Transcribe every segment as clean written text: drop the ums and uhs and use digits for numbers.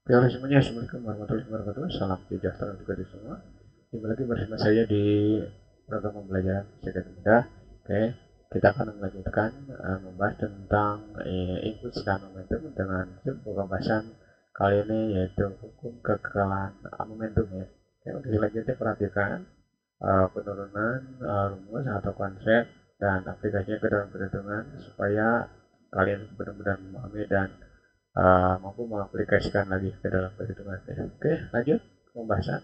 Oke, halo semuanya, Assalamualaikum warahmatullahi wabarakatuh. Salam sejahtera untuk kita semua. Kembali lagi bersama saya di program pembelajaran Fisika Mudah. Oke, kita akan melanjutkan membahas tentang impuls dan momentum dengan pembahasan kali ini yaitu hukum kekekalan momentum ya. Oke, untuk selanjutnya perhatikan penurunan rumus atau konsep dan aplikasinya ke dalam perhitungan supaya kalian benar-benar memahami dan mampu mengaplikasikan lagi ke dalam perhitungan. Oke, lanjut pembahasan.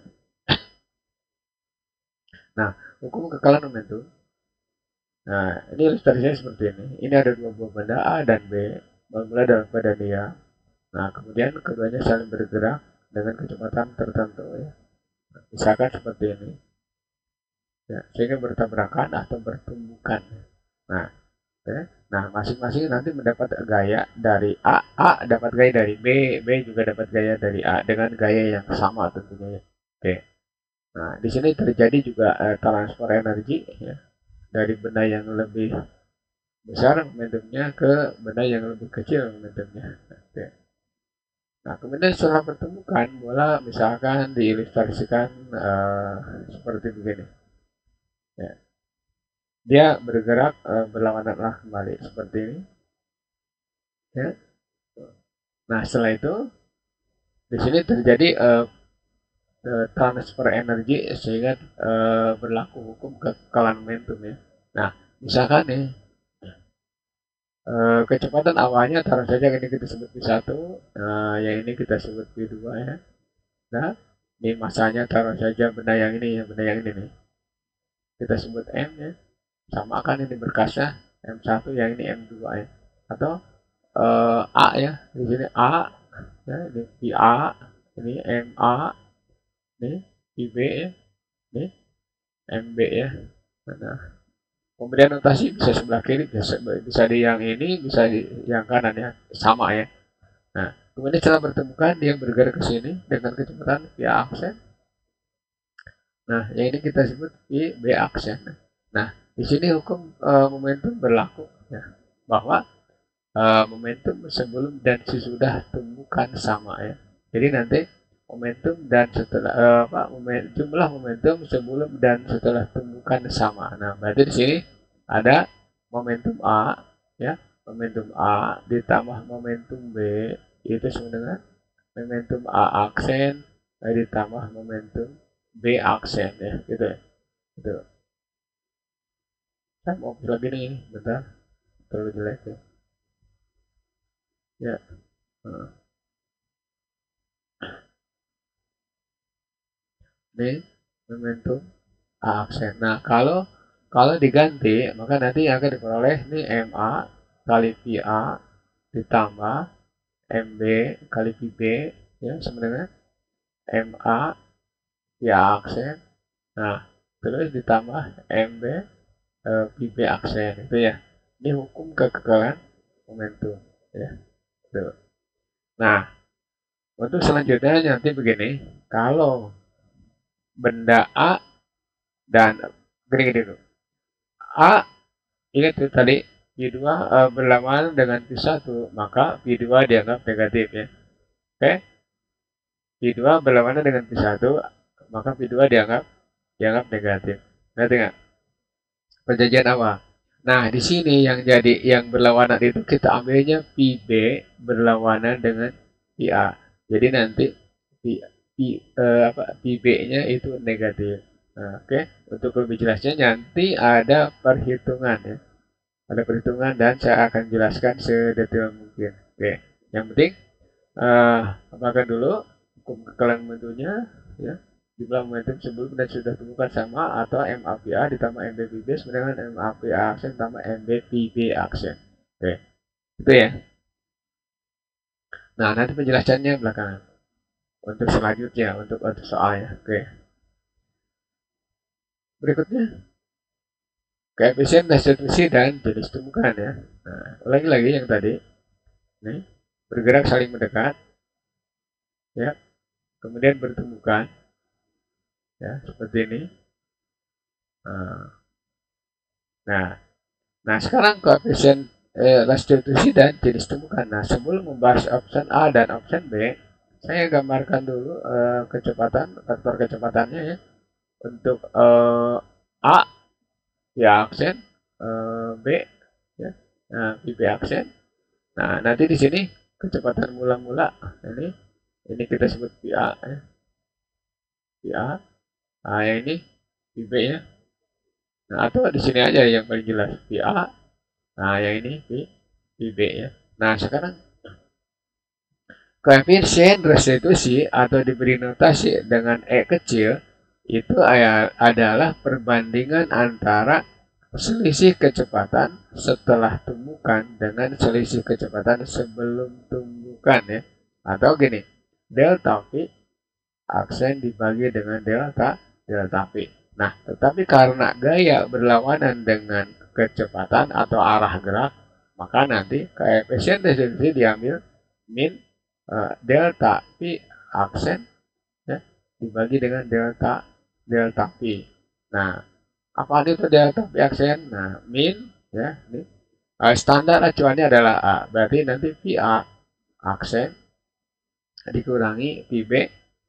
Nah, hukum kekekalan momentum. Nah, ini ilustrasinya seperti ini. Ini ada dua buah benda A dan B bermula dalam keadaan dia. Nah, kemudian keduanya saling bergerak dengan kecepatan tertentu ya. Misalkan seperti ini. Ya, sehingga bertabrakan atau bertumbukan. Nah, ya. Nah, masing-masing nanti mendapat gaya dari A dapat gaya dari B juga dapat gaya dari A dengan gaya yang sama tentunya ya. Oke. Nah, di sini terjadi juga transfer energi ya, dari benda yang lebih besar momentumnya ke benda yang lebih kecil momentumnya. Oke. Nah, kemudian setelah pertemukan, bola misalkan diilustrasikan seperti begini. Ya. Dia bergerak berlawanan arah kembali seperti ini. Ya. Nah, setelah itu di sini terjadi transfer energi sehingga berlaku hukum kekekalan momentum ya. Nah, misalkan nih kecepatan awalnya taruh saja ini kita sebut V1, yang ini kita sebut V2 ya. Nah, ini masanya taruh saja benda yang ini ya, benda yang ini nih. Kita sebut M ya. Sama kan ini berkasnya M1 yang ini M2 ya. Atau A ya, di sini A ya, ini VA, ini MA, ini VB ya, ini MB ya. Nah, kemudian notasi bisa sebelah kiri, bisa di yang ini, bisa di yang kanan ya, sama ya. Nah, kemudian setelah bertemukan dia bergerak ke sini dengan kecepatan via aksen. Nah, yang ini kita sebut V B aksen. Nah, di sini hukum momentum berlaku ya, bahwa momentum sebelum dan sesudah tumbukan sama ya. Jadi nanti momentum dan setelah jumlah momentum sebelum dan setelah tumbukan sama. Nah, berarti di sini ada momentum A ya, momentum A ditambah momentum B itu sama dengan momentum A aksen ditambah momentum B aksen ya, gitu ya. Gitu. Saya mau lagi nih, bentar, terlalu jelek ya. Ya. Ini momentum A aksen. Nah, kalau kalau diganti, maka nanti yang akan diperoleh ini MA kali VA ditambah MB kali VB ya sama dengan MA VA aksen. Nah, terus ditambah MB VB aksen itu ya. Ini hukum kekekalan momentum ya. Tuh. Nah, untuk selanjutnya nanti begini, kalau benda A dan gini-gini dulu. A ingat itu tadi V2 berlawanan dengan V1, maka V2 dianggap negatif ya. Oke, V2 berlawanan dengan V1, maka V2 dianggap negatif. Ngerti nggak? Perjanjian awal. Nah, di sini yang jadi yang berlawanan itu kita ambilnya VB berlawanan dengan VA. Jadi nanti VB-nya itu negatif. Nah, oke, untuk lebih jelasnya nanti ada perhitungan ya. Ada perhitungan dan saya akan jelaskan sedetail mungkin. Oke, yang penting apakah dulu hukum kekalian momentumnya ya, jumlah momentum sebelum dan sudah temukan sama atau MAPA ditambah MBVB sama dengan MAPA aksen tambah MBVB aksen. Oke, itu ya. Nah, nanti penjelasannya belakangan. Untuk selanjutnya, untuk soalnya. Oke, berikutnya koefisien restitusi dan jenis tumbukan ya. Nah, lagi-lagi yang tadi, nih, bergerak saling mendekat, ya, kemudian bertumbukan, ya, seperti ini. Nah, nah sekarang koefisien restitusi dan jenis tumbukan. Nah, sebelum membahas option A dan option B, saya gambarkan dulu kecepatan, faktor kecepatannya ya. Untuk A ya aksen, B ya, nah, B aksen. Nah, nanti di sini kecepatan mula-mula ini kita sebut VA ya. VA. Nah, yang ini VB ya. Nah, atau di sini aja yang paling jelas VA. Nah, yang ini VB ya. Nah, sekarang koefisien restitusi atau diberi notasi dengan E kecil itu adalah perbandingan antara selisih kecepatan setelah tumbukan dengan selisih kecepatan sebelum tumbukan ya. Atau gini, delta V aksen dibagi dengan delta V. Nah, tetapi karena gaya berlawanan dengan kecepatan atau arah gerak, maka nanti koefisien restitusi diambil min delta V aksen ya, dibagi dengan delta V. Nah, apa itu delta V aksen? Nah, min ya, ini standar acuannya adalah A. Berarti nanti VA aksen dikurangi VB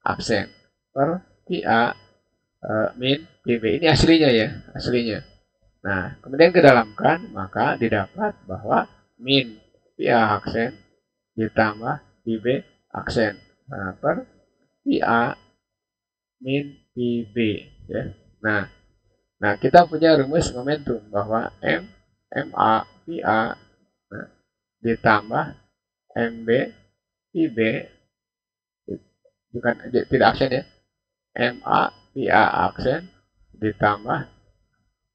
aksen per VA min VB. Ini aslinya ya, aslinya. Nah, kemudian kedalamkan, maka didapat bahwa min VA aksen ditambah VB aksen per VA min VB ya. Nah, kita punya rumus momentum bahwa MA VA ditambah MB VB bukan tidak aksen ya. MA VA aksen ditambah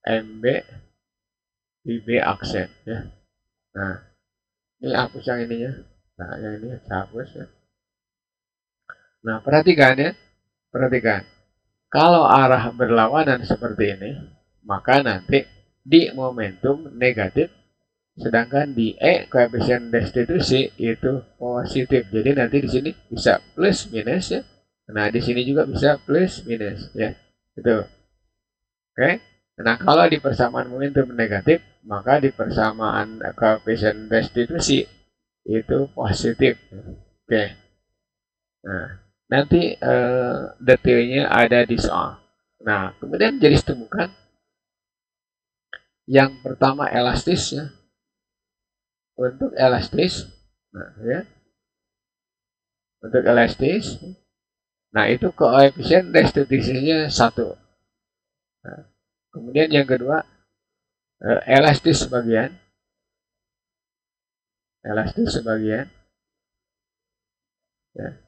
MB VB aksen ya. Nah, ini hapus yang ininya. Nah, yang ini hapus ya. Nah, perhatikan ya. Perhatikan. Kalau arah berlawanan seperti ini, maka nanti di momentum negatif, sedangkan di E koefisien restitusi itu positif. Jadi nanti di sini bisa plus minus ya. Nah, di sini juga bisa plus minus ya. Itu. Oke. Nah, kalau di persamaan momentum negatif, maka di persamaan koefisien restitusi itu positif. Oke. Nah, nanti detailnya ada di soal. Nah, kemudian jadi temukan yang pertama elastis ya. Untuk elastis, nah ya, untuk elastis, nah itu koefisien restitusinya 1. Nah, kemudian yang kedua elastis sebagian, ya.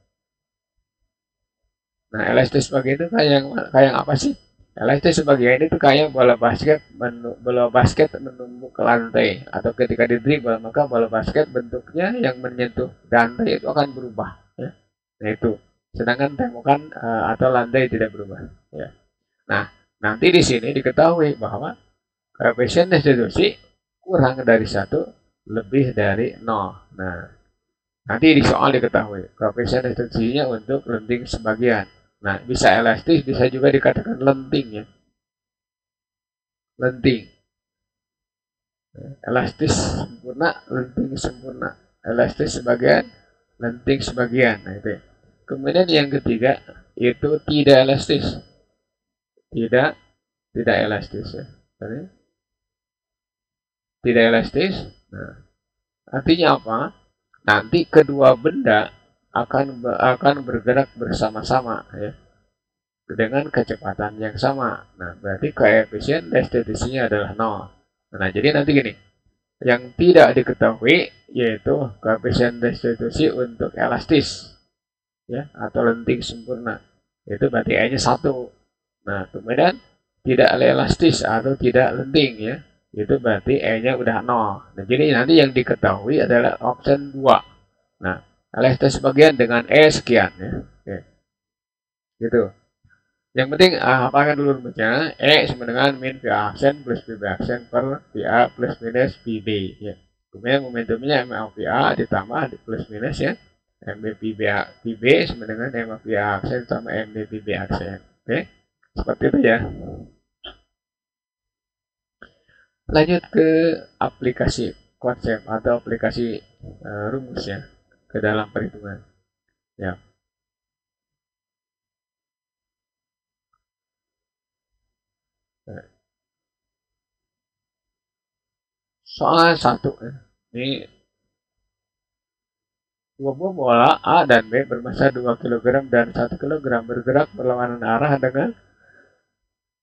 Nah, elastis sebagian itu kayak apa sih? Elastis sebagian itu kayak bola basket menumbuk ke lantai, atau ketika didribble maka bola basket bentuknya yang menyentuh lantai itu akan berubah ya. Nah, itu. Sedangkan tembakan atau lantai tidak berubah ya. Nah, nanti di sini diketahui bahwa koefisien restitusi kurang dari 1 lebih dari 0. Nah, nanti di soal diketahui koefisien restitusinya untuk lenting sebagian. Nah, bisa elastis, bisa juga dikatakan lenting ya. Lenting. Elastis sempurna, lenting sempurna. Elastis sebagian, lenting sebagian. Nah, itu. Kemudian yang ketiga itu tidak elastis. Tidak elastis ya. Tidak elastis. Nah, artinya apa? Nanti kedua benda akan bergerak bersama-sama ya, dengan kecepatan yang sama. Nah, berarti koefisien restitusinya adalah 0. Nah, jadi nanti gini, yang tidak diketahui yaitu koefisien restitusi untuk elastis ya, atau lenting sempurna. Itu berarti E-nya 1. Nah, kemudian tidak elastis atau tidak lenting ya, itu berarti E-nya udah 0. Nah, jadi nanti yang diketahui adalah option 2. Nah, elastis sebagian dengan E sekian ya. Oke. Gitu. Yang penting hafalkan dulu rumusnya. E sama dengan min VA aksen plus VB aksen per VA plus minus VB ya. Kemudian momentumnya MA VA ditambah plus minus ya. MB VB sama dengan MA VA aksen sama MB VB aksen. Oke. Seperti itu ya. Lanjut ke aplikasi konsep atau aplikasi rumus ya ke dalam perhitungan. Ya. Soal 1. Ini dua buah bola A dan B bermassa 2 kg dan 1 kg bergerak berlawanan arah dengan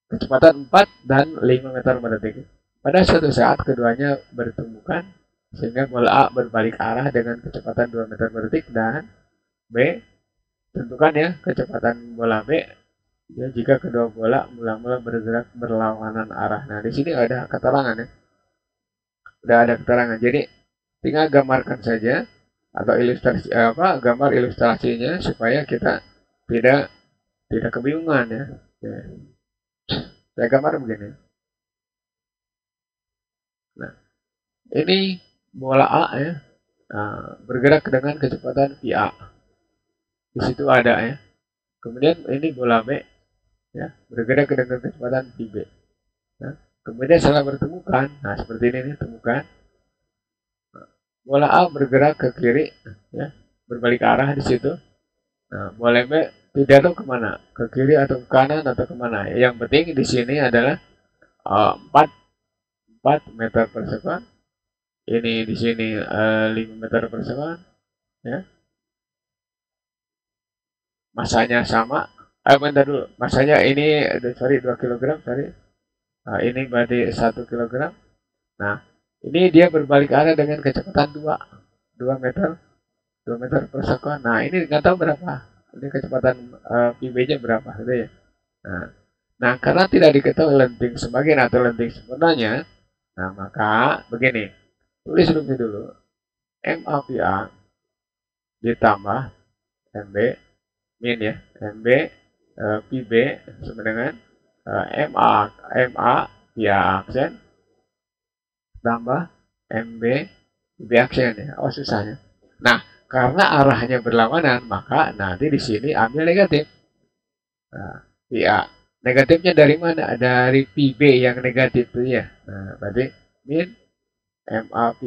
kecepatan 4 dan 5 meter per detik. Pada suatu saat keduanya bertumbukan sehingga bola A berbalik arah dengan kecepatan 2 meter per detik dan B, tentukan ya kecepatan bola B ya jika kedua bola mula-mula bergerak berlawanan arah. Nah, di sini ada keterangan ya. Udah ada keterangan. Jadi tinggal gambarkan saja atau ilustrasi gambar ilustrasinya supaya kita tidak kebingungan ya. Ya. Saya gambar begini. Nah, ini bola A ya. Nah, bergerak dengan kecepatan VA. Di situ ada ya. Kemudian ini bola B ya, bergerak dengan kecepatan VB. Nah, kemudian setelah bertemukan, nah seperti ini nih, temukan. Bola A bergerak ke kiri ya, berbalik arah di situ. Nah, bola B tidak tahu kemana, ke kiri atau ke kanan atau kemana. Yang penting di sini adalah 4 meter per second. Ini di sini 5 meter per second ya. Masanya sama. Bentar dulu. Masanya ini 2 kg, sorry. Nah, ini berarti 1 kg. Nah, ini dia berbalik arah dengan kecepatan 2 meter 2 meter per second. Nah, ini nggak tahu berapa. Ini kecepatan PB-nya berapa gitu ya. Nah, karena tidak diketahui lenting sebagian atau lenting sempurnanya, nah maka begini. Tulis dulu MAVA ditambah MB min ya, MB PB sama dengan MA via aksen tambah MB PB aksen ya. Oh, susahnya. Nah, karena arahnya berlawanan, maka nanti di sini ambil negatif. Nah, via negatifnya dari mana? Dari PB yang negatif itu ya. Nah, berarti min MB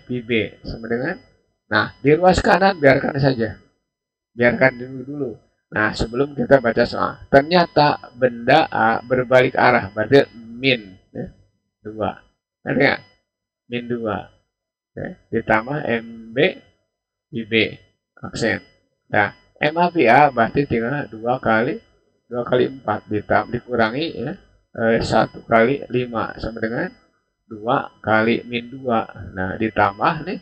PB sama dengan, nah di ruas kanan biarkan saja, biarkan dulu. Nah, sebelum kita baca soal, ternyata benda A berbalik arah, berarti min ya, 2, kan min 2 ya, ditambah MB PB aksen. Nah, MAVA berarti tinggal 2 kali 4 ditambah dikurangi ya 1 kali 5 sama dengan 2 kali min 2. Nah, ditambah nih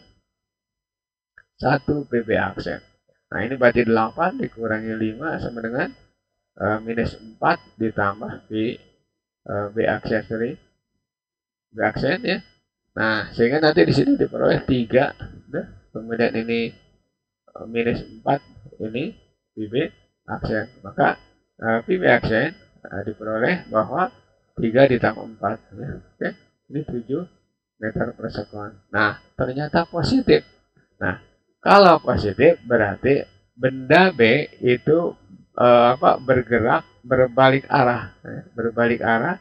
1 PB aksen. Nah, ini berarti 8 dikurangi 5 sama dengan minus 4 ditambah B aksen, sorry. B aksen ya. Nah, sehingga nanti di sini diperoleh 3. Nah, kemudian ini minus 4, ini PB aksen. Maka PB aksen diperoleh bahwa 3 ditambah 4 ya. Oke. Ini 7 meter per second. Nah, ternyata positif. Nah, kalau positif berarti benda B itu bergerak berbalik arah. Berbalik arah,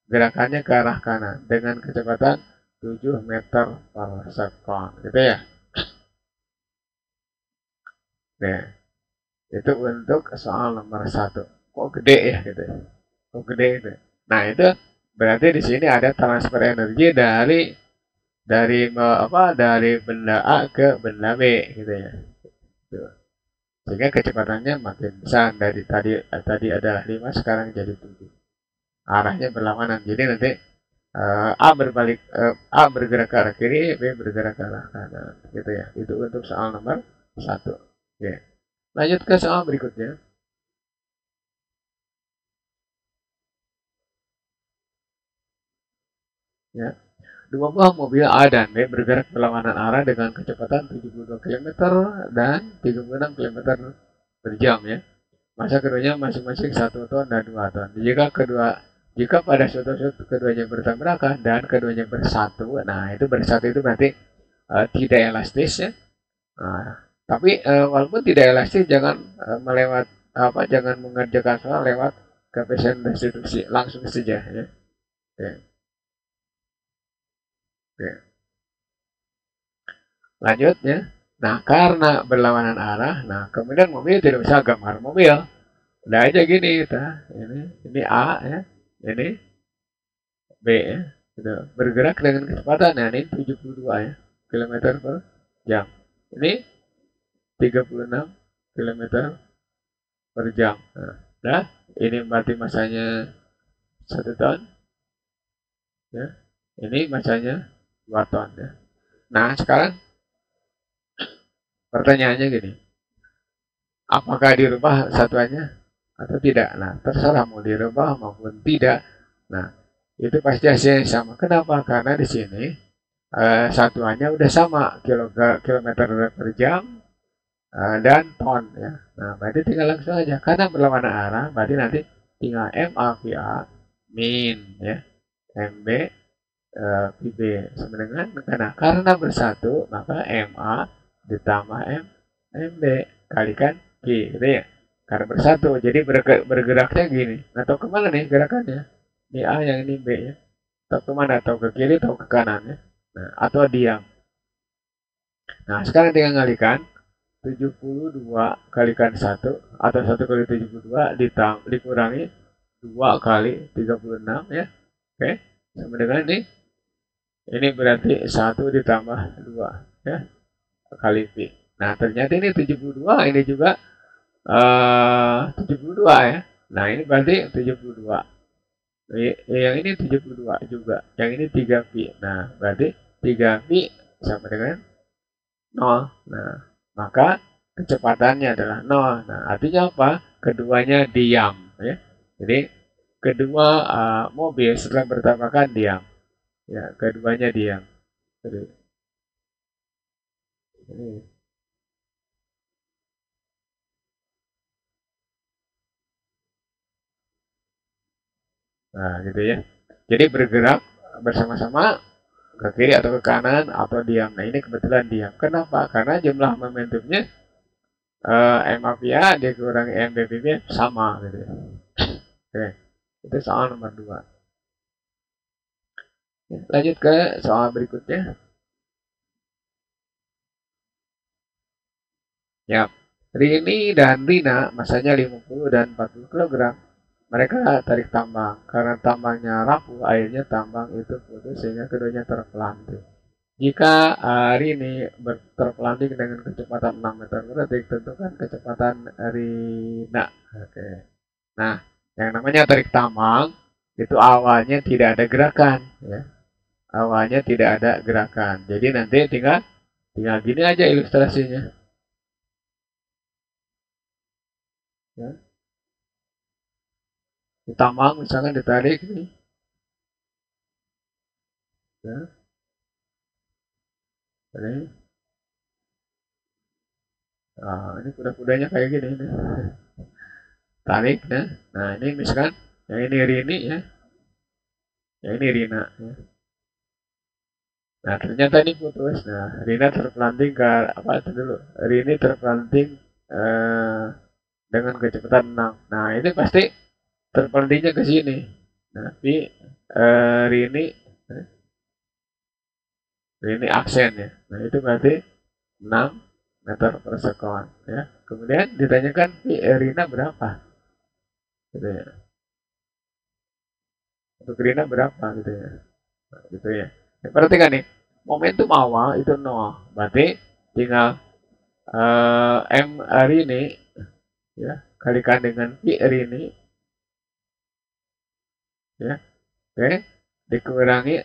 gerakannya ke arah kanan dengan kecepatan 7 meter per second. Gitu ya. Nah, itu untuk soal nomor 1. Kok gede ya gitu. Kok gede itu. Nah, itu berarti di sini ada transfer energi dari benda A ke benda B gitu ya. Tuh. Sehingga kecepatannya makin besar, dari tadi adalah 5 sekarang jadi 7. Arahnya berlawanan. Jadi nanti A bergerak ke arah kiri, B bergerak ke arah kanan gitu ya. Itu untuk soal nomor 1. Oke. Lanjut ke soal berikutnya. Ya. 2 buah mobil A dan B bergerak berlawanan arah dengan kecepatan 72 km dan 36 km per jam ya. Massa keduanya masing-masing 1 ton dan 2 ton. Jika pada suatu keduanya bertabrakan dan keduanya bersatu, nah itu bersatu itu berarti tidak elastis ya. Nah, tapi walaupun tidak elastis, jangan jangan mengerjakan soal lewat koefisien restitusi, langsung saja ya. Oke. Oke. Lanjut ya. Nah, karena berlawanan arah, nah kemudian mobil tidak bisa gambar mobil. Udah aja gini, ini A ya, ini B ya. gitu. Bergerak dengan kecepatan, nah ini 72 ya, kilometer per jam. Ini 36 kilometer per jam. Nah, ini berarti masanya 1 ton, ya. Ini masanya 2 ton ya. Nah, sekarang pertanyaannya gini, apakah dirubah satuannya atau tidak? Nah, terserah mau dirubah maupun tidak. Nah, itu pasti hasilnya sama. Kenapa? Karena di sini satuannya udah sama, kilometer per jam dan ton ya. Nah, berarti tinggal langsung aja. Karena berlawanan arah, berarti nanti tinggal MA VA min ya, MB PB sama dengan, karena bersatu maka MA ditambah MB kalikan Q gitu ya. Karena bersatu, jadi bergeraknya gini. Nah, tahu kemana nih gerakannya? Ini A, yang ini B ya. Tahu kemana? Tahu ke kiri, tahu ke kanan ya. Nah, atau diam. Nah, sekarang tinggal ngalikan 72 kalikan 1 atau 1 kali 72 dikurangi 2 kali 36 ya. Oke, sama dengan ini berarti 1 ditambah 2 ya, kali Pi. Nah, ternyata ini 72, ini juga 72 ya. Nah, ini berarti 72. Yang ini 72 juga. Yang ini 3 Pi. Nah, berarti 3 Pi sama dengan 0. Nah, maka kecepatannya adalah 0. Nah, artinya apa? Keduanya diam ya. Jadi kedua mobil setelah bertabrakan diam. Ya, keduanya diam. Jadi, nah, gitu ya. Jadi bergerak bersama-sama ke kiri atau ke kanan atau diam. Nah, ini kebetulan diam. Kenapa? Karena jumlah momentumnya MAPA dikurangi MBPB sama gitu ya. Oke, itu soal nomor 2. Lanjut ke soal berikutnya. Ya, Rini dan Rina masanya 50 dan 40 kg. Mereka tarik tambang. Karena tambangnya rapuh, akhirnya tambang itu putus sehingga keduanya terpelanting. Jika Rini terpelanting dengan kecepatan 6 meter per detik, tentukan kecepatan Rina. Oke. Nah, yang namanya tarik tambang itu awalnya tidak ada gerakan, ya. Awalnya tidak ada gerakan. Jadi nanti tinggal gini aja ilustrasinya. Ya. Ditambang misalkan ditarik nih. Ya. Ini. Nah, ini kuda-kudanya kayak gini nih. Tarik ya. Nah, ini misalkan yang ini Rini ya. Yang ini Rina ya. Nah, ternyata ini putus. Nah, Rina terpelanting ke apa itu dulu? Rini terpelanting dengan kecepatan 6. Nah, ini pasti terpelantingnya ke sini. Nah, tapi Rini aksen ya. Nah, itu berarti 6 meter per sekon ya. Kemudian ditanyakan Rina berapa? Gitu ya. Untuk Rina berapa gitu ya. Nah, gitu ya. Perhatikan nih, momentum awal itu 0. Berarti tinggal M Rini ya kalikan dengan Pi Rini ya. Oke, dikurangi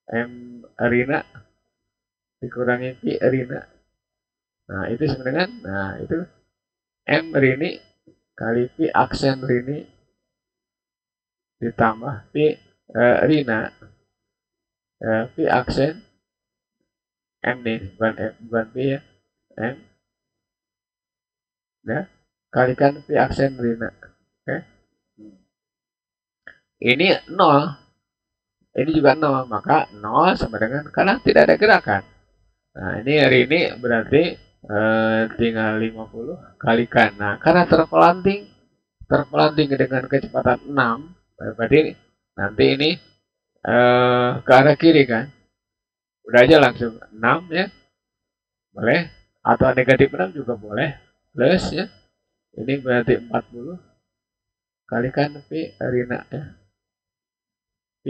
M Rina dikurangi Pi Rina. Nah, itu sebenarnya nah itu M Rini kali Pi aksen Rini ditambah Pi Rina Pi aksen M nih, bukan Pi ya. M ya kalikan Pi aksen Rina. Oke. Ini 0. Ini juga 0, maka 0 sama dengan karena tidak ada gerakan. Nah, ini hari ini berarti tinggal 50 kalikan. Nah, karena terpelanting dengan kecepatan 6, berarti nanti ini ke arah kiri kan. Udah aja langsung 6 ya. Boleh. Atau negatif 6 juga boleh. Plus ya. Ini berarti 40 kalikan Pi Rina ya. Pi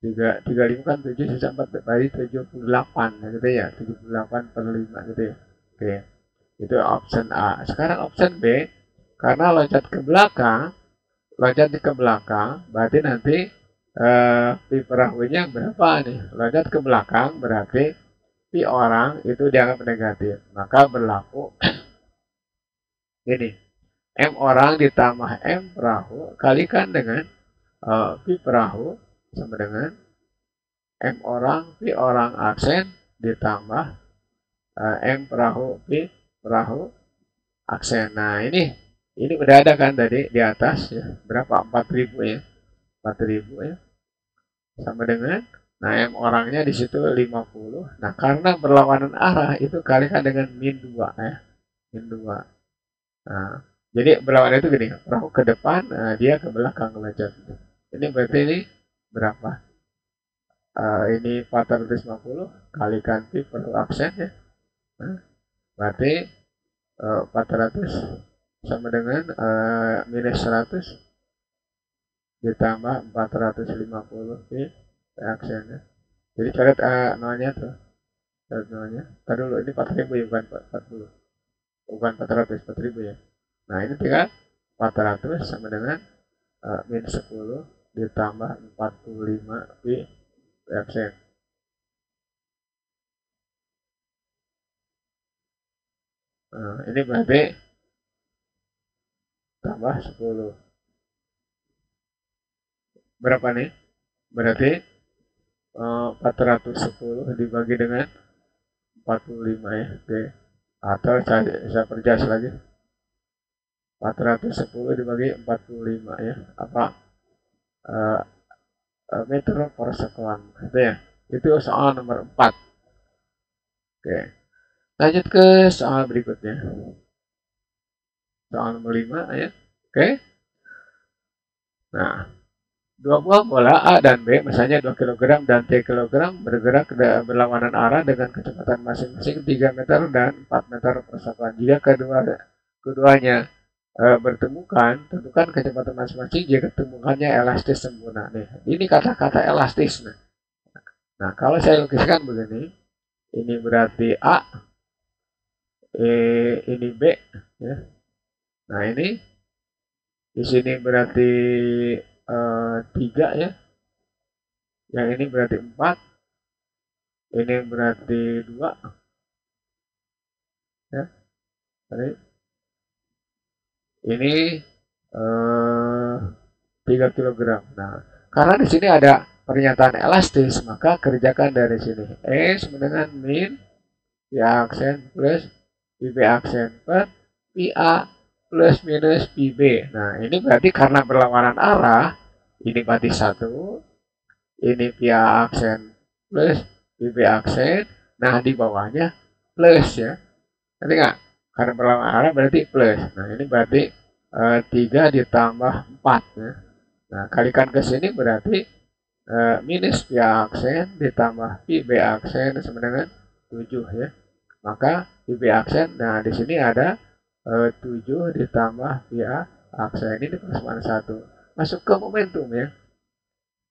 35 kan 7 sisa 4 berarti 78 gitu ya, 78 per 5 gitu ya. Oke, itu option A. Sekarang option B, karena loncat ke belakang berarti nanti pi perahunya berapa nih? Loncat ke belakang berarti pi orang itu dianggap negatif. Maka berlaku ini, M orang ditambah M perahu kalikan dengan pi perahu sama dengan M orang pi orang aksen ditambah M perahu pi perahu aksen. Nah, ini udah ada kan tadi di atas ya. Berapa? 4000 ya. 4000 ya. Sama dengan nah M orangnya di situ 50. Nah, karena berlawanan arah itu kalikan dengan min 2 ya. Min 2. Nah, jadi berlawanan itu gini, perahu ke depan, dia ke belakang loncat. Ini berarti ini berapa? Ini 450 kalikan pi per aksen ya. Nah, berarti 400 sama dengan minus 100 ditambah 450 pi aksen ya. Jadi coret nolnya tuh. Coret nolnya. Tadi dulu ini 4000 ya, bukan 40. Bukan 400, 4000 ya. Nah, ini tinggal 400 sama dengan min 10 ditambah 45 pi aksen. Nah, ini berarti tambah 10. Berapa nih? Berarti 410 dibagi dengan 45 ya. Oke. Atau saya perjelas lagi. 410 dibagi 45 ya. Apa? Meter per sekon. Itu ya. Itu soal nomor 4. Oke. Lanjut ke soal berikutnya. Soal nomor 5 ya. Oke. Nah, dua buah bola A dan B, misalnya 2 kg dan 3 kg, bergerak berlawanan arah dengan kecepatan masing-masing 3 meter dan 4 meter per sekon. Jika keduanya bertemukan, tentukan kecepatan masing-masing jika ketemukannya elastis sempurna. Nih, ini kata-kata elastis. Nah, kalau saya lukiskan begini, ini berarti A, ini B, ya. Nah, ini di sini berarti 3 ya. Yang ini berarti 4. Ini berarti 2. Ya. Ini 3 kg. Nah, karena di sini ada pernyataan elastis, maka kerjakan dari sini. E sama dengan min P aksen plus PB aksen per PA plus minus PB. Nah, ini berarti karena berlawanan arah, ini berarti 1, ini PA aksen plus PB aksen, nah di bawahnya plus ya. Nanti nggak? Karena berlawanan arah berarti plus. Nah, ini berarti 3 ditambah 4 ya. Nah, kalikan ke sini berarti minus P aksen ditambah PB aksen sama dengan 7 ya. Maka PB aksen, nah di sini ada 7 ditambah PA aksen, ini persamaan 1. Masuk ke momentum ya.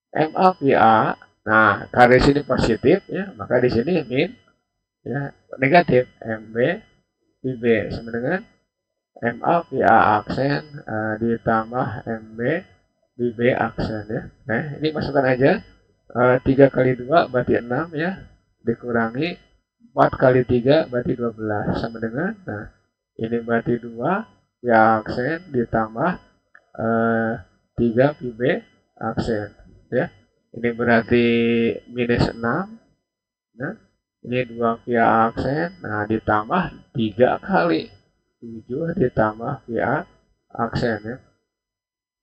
MA PA, nah karena di sini positif ya, maka di sini min ya, negatif. MB PB sama dengan MA PA aksen ditambah MB PB aksen ya. Nah, ini masukkan aja 3 kali 2 berarti 6 ya, dikurangi 4 kali 3 berarti 12 sama dengan, nah ini berarti 2 PA aksen ditambah 3 PB aksen ya. Ini berarti minus 6. Nah, ini 2 PA aksen, nah ditambah 3 kali 7 ditambah PA aksen ya.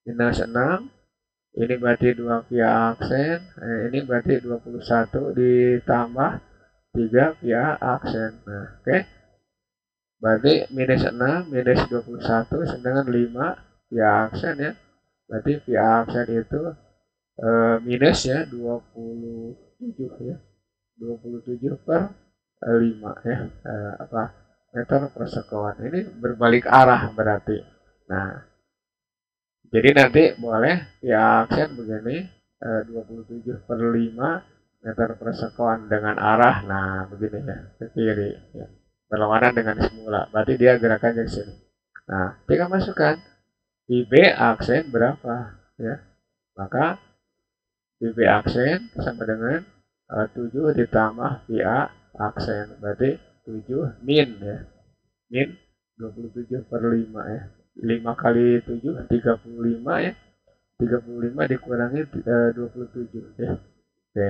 Minus 6. Ini berarti 2 PA aksen, ini berarti 21 ditambah 3 PA aksen. Nah, oke. Berarti minus 6 minus 21 sama dengan 5 PA aksen ya. Berarti PA aksen itu minus ya 27 ya. 27 per 5 ya. Meter per sekon. Ini berbalik arah berarti. Nah, jadi nanti boleh PA aksen begini, 27/5 meter per sekon dengan arah, nah begini ya, ke kiri ya, berlawanan dengan semula, berarti dia gerakannya ke sini. Nah, tinggal masukkan VB aksen berapa ya, maka VB aksen sama dengan 7 ditambah VA aksen, berarti 7 min ya, min 27/5 ya, 5 kali 7 35 ya, 35 dikurangi 27 ya. Oke.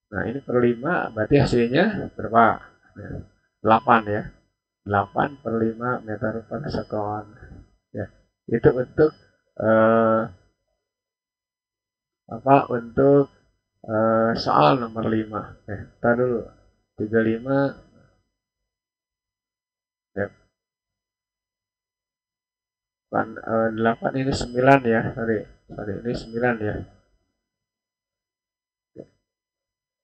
Nah, ini per 5 berarti hasilnya berapa? Ya, 8 ya. 8/5 meter per sekon. Ya. Itu untuk eh, untuk soal nomor 5. Tar dulu. 35 ya. 8 ini 9 ya. Sorry, ini 9 ya.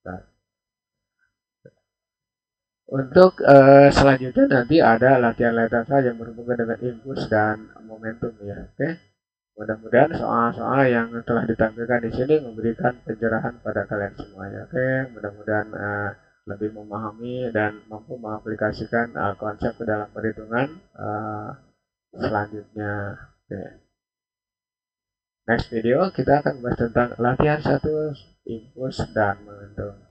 Nah, untuk selanjutnya nanti ada latihan-latihan yang berhubungan dengan impuls dan momentum ya. Oke. Mudah-mudahan soal-soal yang telah ditampilkan di sini memberikan pencerahan pada kalian semuanya. Oke, mudah-mudahan lebih memahami dan mampu mengaplikasikan konsep ke dalam perhitungan selanjutnya. Oke. Next video kita akan bahas tentang latihan 1, impuls dan momentum.